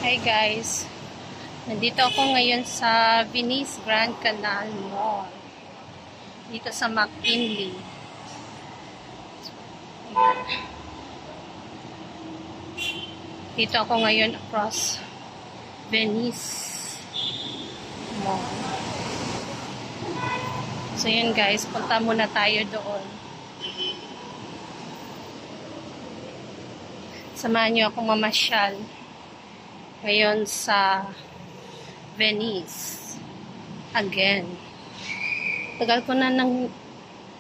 Hi guys, nandito ako ngayon sa Venice Grand Canal Mall dito sa McKinley. Dito ako ngayon across Venice Mall. So yun guys, punta muna tayo doon. Samahan niyo akong mamasyal ngayon sa Venice again.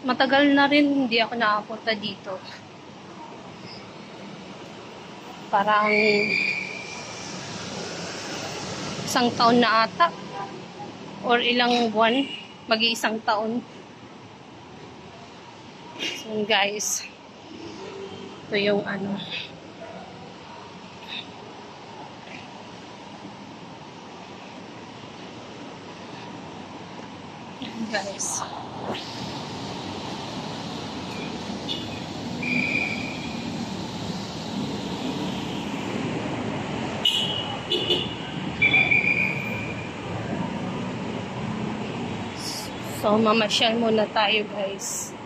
Matagal na rin hindi ako nakapunta dito. Parang isang taon na ata or ilang buwan, mag-iisang taon. So guys, ito yung guys. So, mamasyal muna tayo, guys.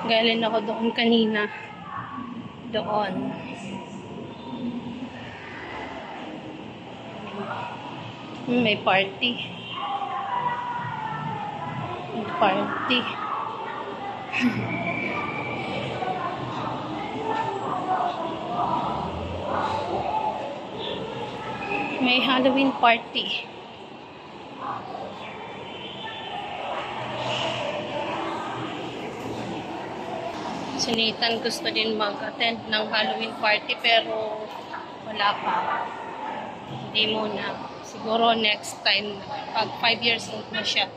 Galing ako doon kanina. Doon. May party. May party. May Halloween party. Si Nathan gusto din mag-attend ng Halloween party pero wala pa. Hindi muna. Siguro next time, pag 5 years old na siya.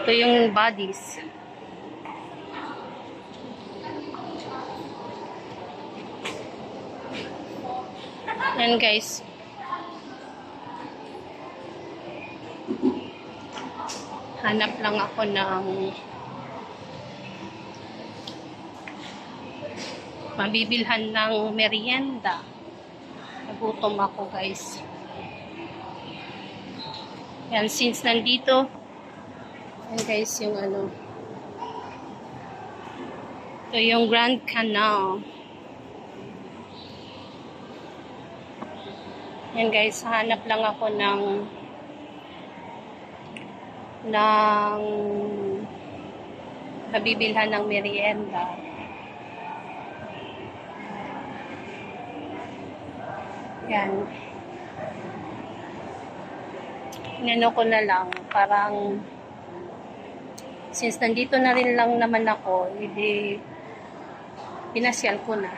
Ito yung bodies. Yan guys. Hanap lang ako ng mabibilhan ng merienda. Nagutom ako guys. Yan, since nandito, yan guys yung ito yung Grand Canal. Yan guys, hanap lang ako ng nabibilhan ng merienda. Yan. Inano ko na lang, parang since nandito na rin lang naman ako, hindi pinasyal ko na.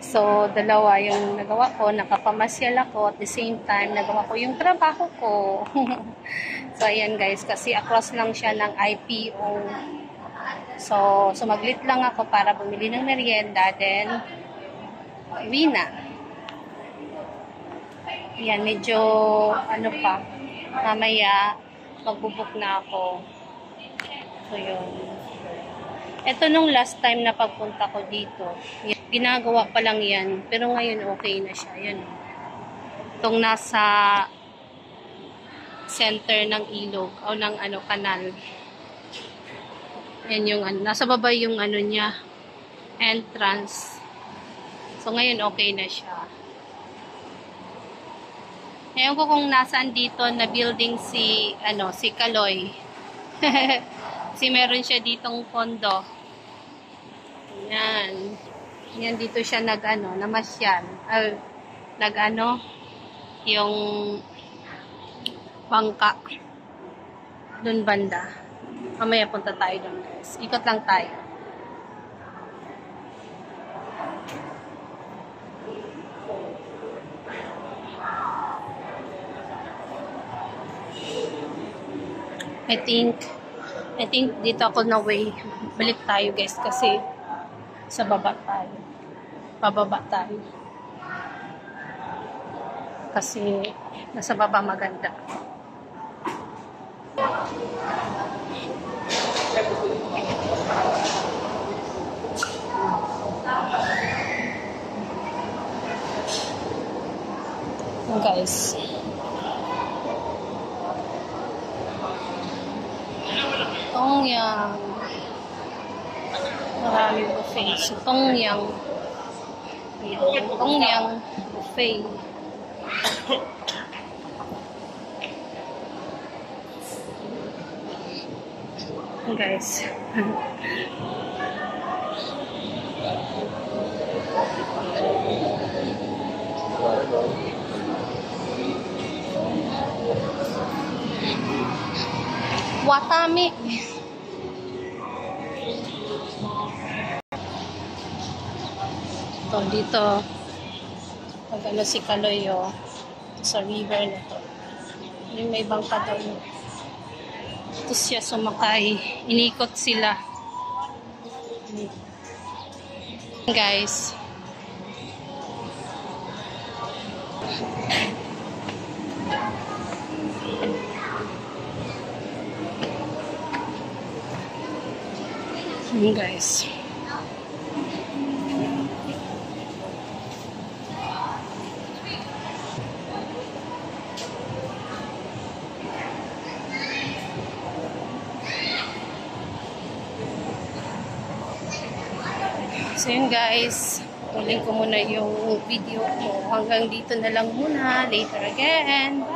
So, dalawa yung nagawa ko, nakapamasyal ako, at the same time, nagawa ko yung trabaho ko. So, ayan guys, kasi across lang siya ng IPO. So, sumaglit lang ako para bumili ng merienda, then, uwi na. Ayan, medyo, pa, mamaya, magbubuk na ako. So, yun. Ito nung last time na pagpunta ko dito, ginagawa pa lang yan, pero ngayon okay na siya. Yan. Itong nasa center ng ilog, o ng kanal. Yan yung, nasa baba yung niya, entrance. So, ngayon okay na siya. Ngayon ko kung nasaan dito na building si Kaloy. Kasi meron siya ditong kondo. Yan. Yan dito siya namasyal. Yung bangka. Doon banda. Mamaya punta tayo doon guys. Ikot lang tayo. I think dito ako na way. Balik tayo guys kasi sa baba tayo. Pababa tayo. Kasi nasa baba maganda. Guys. Tongyang. Maraming buffet. So, Tongyang. Ayan. Tongyang buffet. Guys. Watami. So, dito, pag ano si Kaloyo, sa river na to. May bangka doon. Ito siya sumakay. Inikot sila. Guys. Guys. So yun guys, tuloy ko muna yung video ko. Hanggang dito na lang muna. Later again.